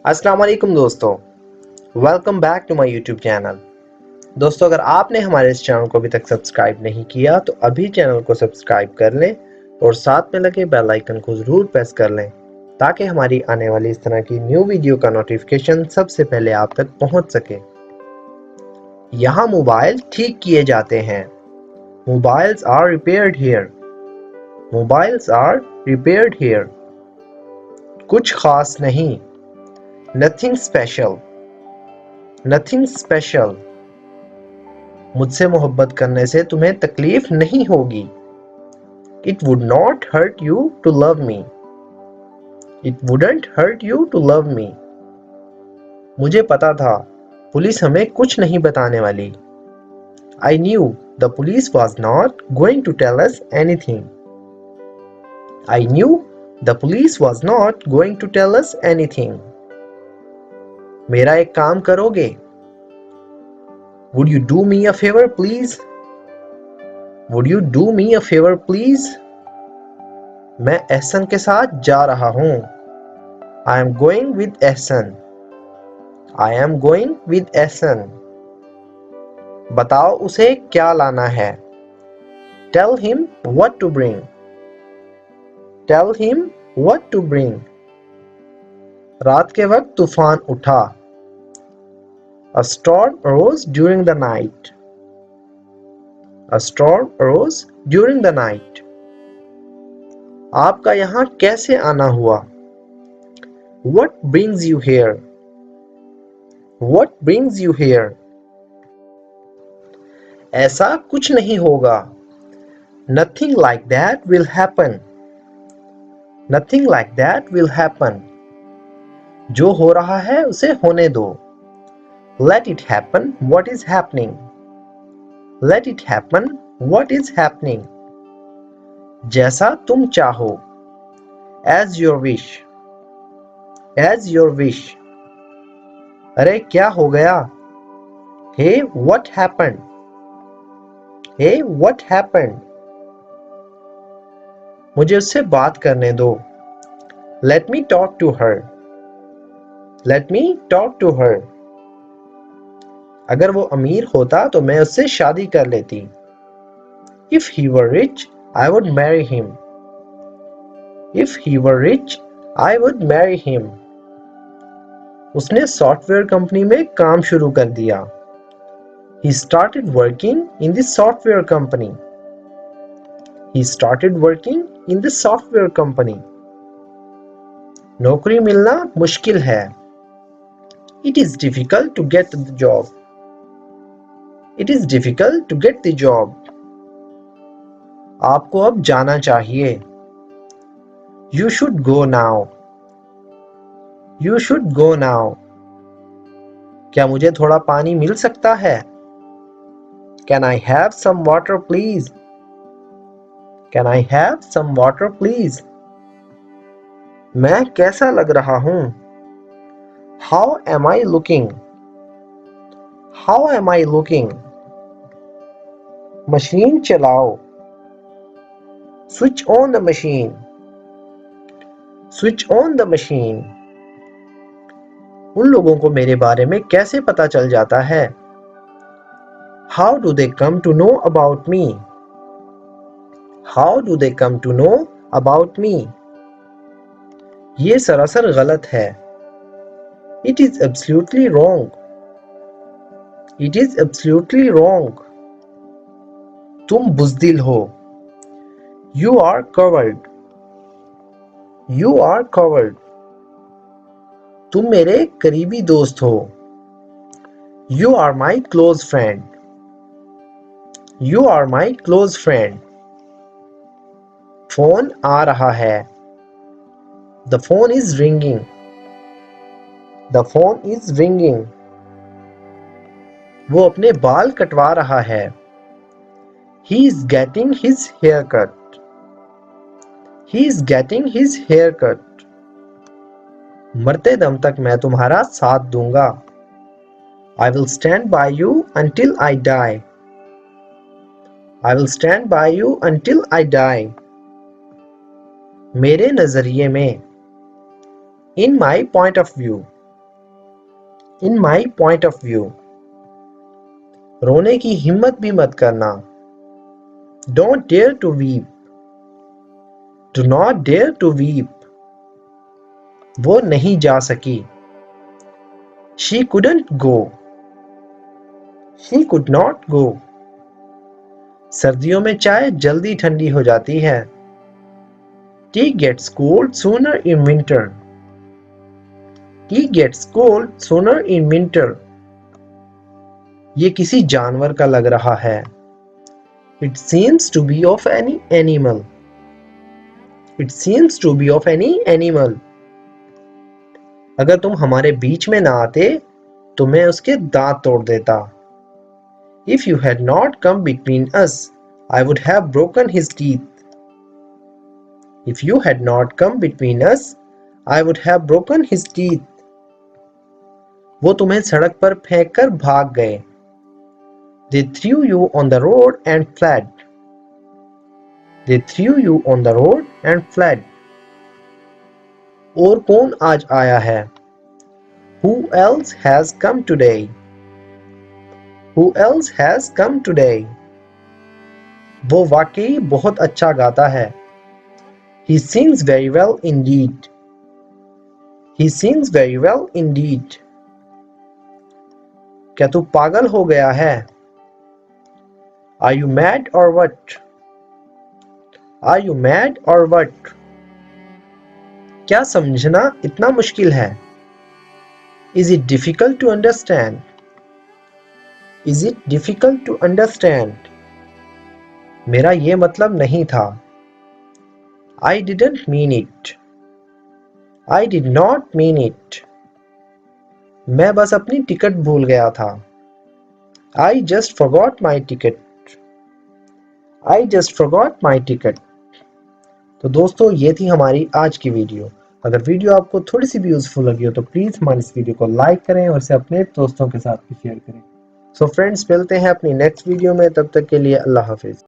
अस्सलाम वालेकुम दोस्तों, welcome back to my YouTube channel. दोस्तों, अगर आपने हमारे इस चैनल को अभी तक सब्सक्राइब नहीं किया तो अभी चैनल को सब्सक्राइब कर लें और साथ में लगे बेल आइकन को ज़रूर प्रेस कर लें ताकि हमारी आने वाली इस तरह की न्यू वीडियो का नोटिफिकेशन सबसे पहले आप तक पहुंच सके। यहाँ मोबाइल ठीक किए जाते हैं। Mobiles are repaired here. Mobiles are repaired here. कुछ खास नहीं। Nothing special. Nothing special. मुझसे मोहब्बत करने से तुम्हें तकलीफ नहीं होगी। It would not hurt you to love me. It wouldn't hurt you to love me. मुझे पता था पुलिस हमें कुछ नहीं बताने वाली। I knew the police was not going to tell us anything. I knew the police was not going to tell us anything. मेरा एक काम करोगे? Would you do me a favor, please? Would you do me a favor, please? मैं एहसन के साथ जा रहा हूँ। I am going with Ehsan. I am going with Ehsan. बताओ उसे क्या लाना है। Tell him what to bring. Tell him what to bring. रात के वक्त तूफान उठा। A storm arose during the night. A storm arose during the night. आपका यहाँ कैसे आना हुआ? What brings you here? What brings you here? ऐसा कुछ नहीं होगा। Nothing like that will happen. Nothing like that will happen. जो हो रहा है उसे होने दो। Let it happen what is happening. Let it happen what is happening. जैसा तुम चाहो। As your wish. As your wish. अरे क्या हो गया? Hey, what happened? Hey, what happened? मुझे उससे बात करने दो। Let me talk to her. Let me talk to her. अगर वो अमीर होता तो मैं उससे शादी कर लेती। If he were rich, I would marry him. If he were rich, I would marry him. उसने सॉफ्टवेयर कंपनी में काम शुरू कर दिया। He started working in the software company. He started working in the software company. नौकरी मिलना मुश्किल है। It is difficult to get the job. It is difficult to get the job. आपको अब जाना चाहिए। You should go now. You should go now. क्या मुझे थोड़ा पानी मिल सकता है? Can I have some water, please? Can I have some water, please? मैं कैसा लग रहा हूँ? How am I looking? How am I looking? Machine चलाओ। Switch on the machine. Switch on the machine. उन लोगों को मेरे बारे में कैसे पता चल जाता है? How do they come to know about me? How do they come to know about me? ये सरासर गलत है। It is absolutely wrong. It is absolutely wrong. तुम बुज़दिल हो। You are coward. You are coward. तुम मेरे करीबी दोस्त हो। You are my close friend. You are my close friend. Phone आ रहा है। The phone is ringing. The phone is ringing. वो अपने बाल कटवा रहा है। He is getting his hair cut. He is getting his hair cut. मरते दम तक मैं तुम्हारा साथ दूंगा। I will stand by you until I die. I will stand by you until I die. मेरे नजरिए में। In my point of view. In my point of view, रोने की हिम्मत भी मत करना। Don't dare to weep, do not dare to weep, वो नहीं जा सकी। She couldn't go, she could not go, सर्दियों में चाय जल्दी ठंडी हो जाती है। Tea gets cold sooner in winter, tea gets cold sooner in winter, ये किसी जानवर का लग रहा है। It seems to be of any animal, it seems to be of any animal, अगर तुम हमारे बीच में ना आते तो मैं उसके दांत तोड़ देता। If you had not come between us, I would have broken his teeth. If you had not come between us, I would have broken his teeth. वो तुम्हें सड़क पर फेंक कर भाग गए। They threw you on the road and fled. They threw you on the road and fled. और कौन आज आया है? Who else has come today? Who else has come today? वो वाकई बहुत अच्छा गाता है। He sings very well indeed. He sings very well indeed. क्या तू पागल हो गया है? Are you mad or what? Are you mad or what? क्या समझना इतना मुश्किल है? Is it difficult to understand? Is it difficult to understand? मेरा ये मतलब नहीं था। I didn't mean it. I did not mean it. मैं बस अपनी टिकट भूल गया था। I just forgot my ticket. I just forgot my ticket. तो दोस्तों ये थी हमारी आज की वीडियो। अगर वीडियो आपको थोड़ी सी भी यूजफुल लगी हो तो प्लीज़ हमारी इस वीडियो को लाइक करें और इसे अपने दोस्तों के साथ भी शेयर करें। सो फ्रेंड्स, मिलते हैं अपनी नेक्स्ट वीडियो में, तब तक के लिए अल्लाह हाफिज़।